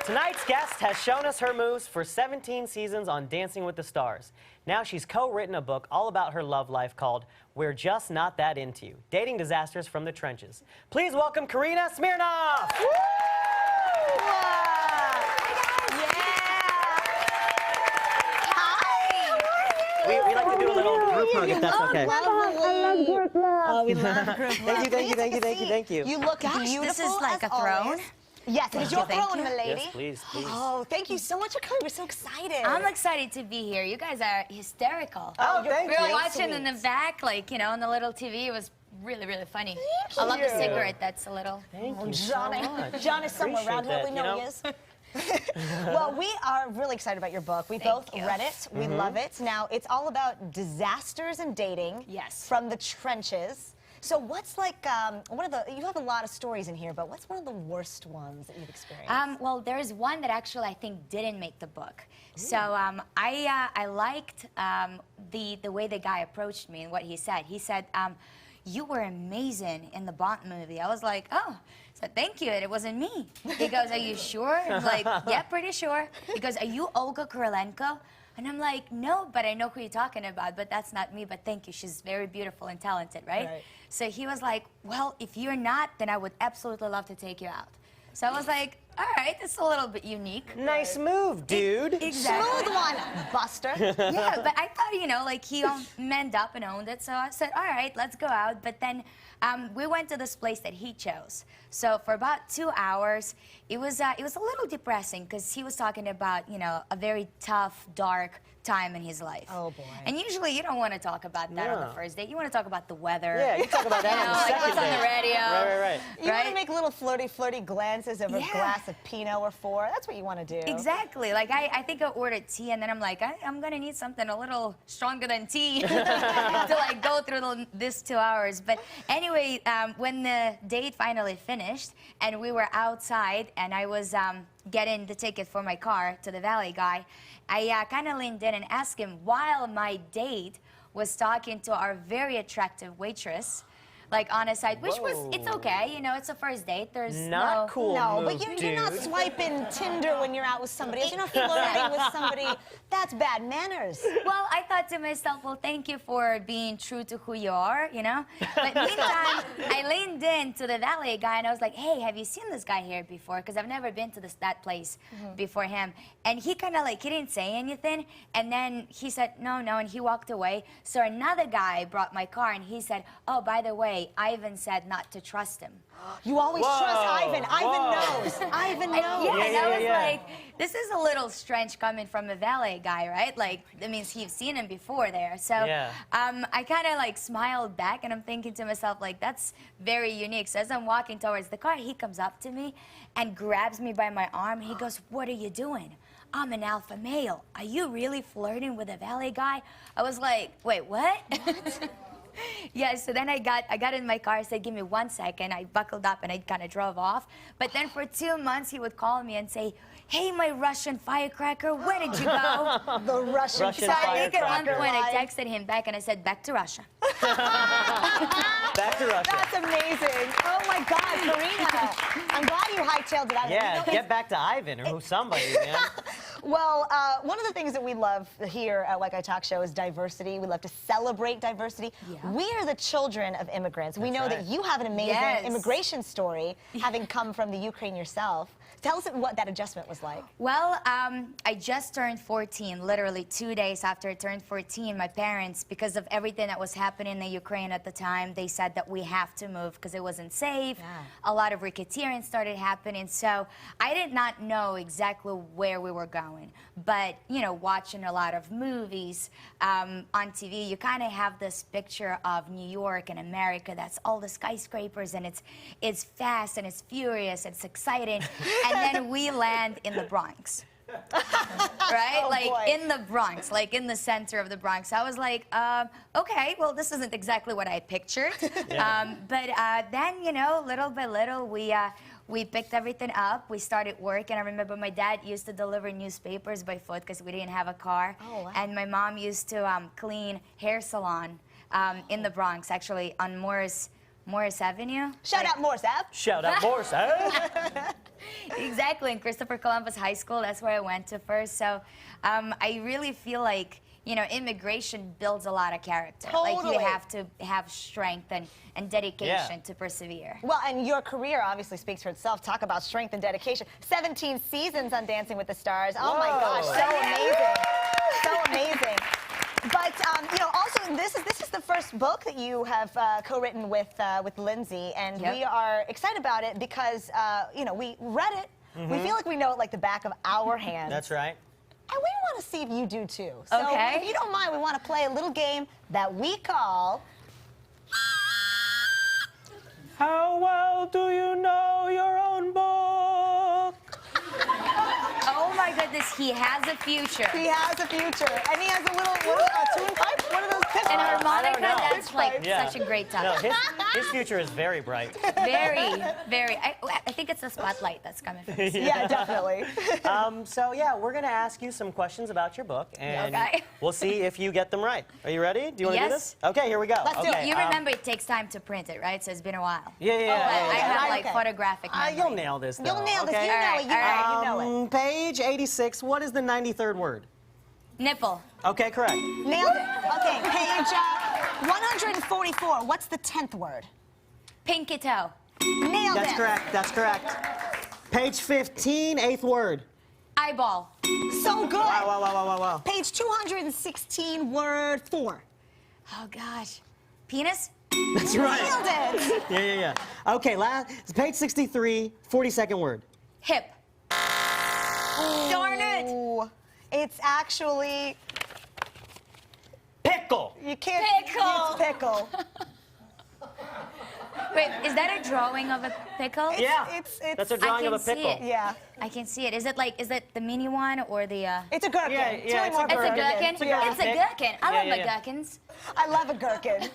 Tonight's guest has shown us her moves for 17 seasons on Dancing with the Stars. Now she's co-written a book all about her love life called We're Just Not That Into You, Dating Disasters from the Trenches. Please welcome Karina Smirnoff! Woo! We like to do a little group hug if that's okay. Oh, we love group hug. Thank you. You look beautiful. This is like a throne. Always. Yes, it is your throne, my lady. Yes, please. Oh, thank you so much for coming. We're so excited. I'm excited to be here. You guys are hysterical. Oh, thank you. We were watching in the back, like, you know, on the little TV. It was really, really funny. I love the cigarette. That's a little... Thank you Johnny. so much. John is somewhere around here. We you know know? he is. Well, we are really excited about your book. We both read it. We love it. Now, it's all about disasters in dating. Yes. From the trenches. So what's like, you have a lot of stories in here, but what's one of the worst ones that you've experienced? Well, there's one that actually I think didn't make the book. Ooh. So I liked the way the guy approached me and what he said. He said, you were amazing in the Bond movie. I was like, oh. So thank you, it wasn't me. He goes, are you sure? I'm like, yeah, pretty sure. He goes, are you Olga Kurilenko? And I'm like, no, but I know who you're talking about, but that's not me, but thank you. She's very beautiful and talented, right? So he was like, well, if you're not, then I would absolutely love to take you out. So I was like, all right, that's a little bit unique. Nice move, dude. Exactly. Smooth one, Buster. Yeah, but I thought, you know, like he manned up and owned it. So I said, all right, let's go out. But then we went to this place that he chose. So for about 2 hours, it was a little depressing because he was talking about, you know, a very tough, dark time in his life. Oh boy. And usually you don't want to talk about that on the first date. You want to talk about the weather. Yeah, you talk about that on the second what's on the radio. Right. You want to make little flirty glances over a glass of Pinot or four. That's what you want to do. Exactly. Like I think I ordered tea, and then I'm like, I'm gonna need something a little stronger than tea to like go through this 2 hours. But anyway, when the date finally finished and we were outside and I was getting the ticket for my car to the Valet Guy, I kind of leaned in and asked him while my date was talking to our very attractive waitress, like on his side, which was, it's okay, you know, it's a first date. There's not cool. No, move, but you're not swiping Tinder when you're out with somebody. You're not flirting with somebody. That's bad manners. Well, I thought to myself, well, thank you for being true to who you are, you know? But meantime, I leaned in to the Valet Guy and I was like, hey, have you seen this guy here before? Because I've never been to that place before him. And he kind of like, he didn't say anything. And then he said, no, and he walked away. So another guy brought my car and he said, oh, by the way, Ivan said not to trust him. You always trust Ivan. Ivan knows. Ivan knows. Yeah, and I was like, this is a little strange coming from a valet guy, right? Like, that means he's seen him before there. So I kind of like smiled back and I'm thinking to myself, like, that's very unique. So as I'm walking towards the car, he comes up to me and grabs me by my arm. He goes, what are you doing? I'm an alpha male. Are you really flirting with a valet guy? I was like, wait, what? Yeah, so then I got in my car, I said, give me 1 second. I buckled up and I kind of drove off. But then for 2 months, he would call me and say, hey, my Russian firecracker, where did you go? The Russian So I think at one point I line. texted him back and I said, back to Russia. Back to Russia. That's amazing. Oh my God, Karina. I'm glad you hightailed it out. Yeah, get back to Ivan or somebody, man. Well, one of the things that we love here at Like I Talk Show is diversity. We love to celebrate diversity. Yeah. We are the children of immigrants. We know that you have an amazing immigration story, having come from the Ukraine yourself. Tell us what that adjustment was like. Well, I just turned 14, literally 2 days after I turned 14. My parents, because of everything that was happening in the Ukraine at the time, they said that we have to move because it wasn't safe. Yeah. A lot of racketeering started happening. So I did not know exactly where we were going. But, you know, watching a lot of movies on TV, you kind of have this picture of New York and America. That's all the skyscrapers, and it's fast and it's furious, it's exciting. And then we land in the Bronx. Right? Oh, like boy. in the Bronx, like in the center of the Bronx. I was like, okay, well, this isn't exactly what I pictured. But then, you know, little by little, we picked everything up. We started work, and I remember my dad used to deliver newspapers by foot because we didn't have a car. Oh, wow. And my mom used to clean hair salon in the Bronx, actually on Morris Avenue. Shout out Morris Ave. Shout out Morris Ave. Exactly, in Christopher Columbus High School, that's where I went to first. So I really feel like, you know, immigration builds a lot of character. Totally. Like you have to have strength and dedication to persevere. Well, and your career obviously speaks for itself. Talk about strength and dedication. 17 seasons on Dancing with the Stars. Oh my gosh, so amazing. So amazing. But you know, also this is the first book that you have co-written with Lindsay, and we are excited about it because you know, we read it. We feel like we know it like the back of our hands. That's right. And we want to see if you do too. So if you don't mind, we want to play a little game that we call How well do you know your own book? Oh my goodness, he has a future. He has a future. And he has a little tune pipe. What are those pitch And pipes? harmonica, that's like Yeah. such a great No, topic. his future is very bright. Very, very. I think it's the spotlight that's coming from this. Yeah, definitely. So yeah, we're gonna ask you some questions about your book, and we'll see if you get them right. Are you ready? Do you want to do this? Okay, here we go. Let's do it. You remember it takes time to print it, right? So it's been a while. Yeah. I have like Okay. photographic memory. You'll nail this, though. You'll nail this. Okay? You know it. You know it. You know it. Page 86. What is the 93rd word? Nipple. Okay, correct. Nailed it. Okay, page 144. What's the 10th word? Pinky toe. Nailed That's it. correct. That's correct. Page 15, 8th word. Eyeball. So good. Wow. Page 216, word 4. Oh gosh. Penis? That's right. Nailed it. Yeah. Okay, page 63, 42nd word. Hip. Darn it. Ooh, it's actually, Pickle. you can't. Pickle. It's pickle. Wait, is that a drawing of a pickle? Yeah. It's That's a drawing of a see pickle. it. yeah. I can see it. Is it the mini one or the? It's a gherkin. Yeah, It's yeah, really it's more a It's a gherkin. gherkin. It's a gherkin. It's a gherkin. I love Yeah. my gherkins. I love a gherkin.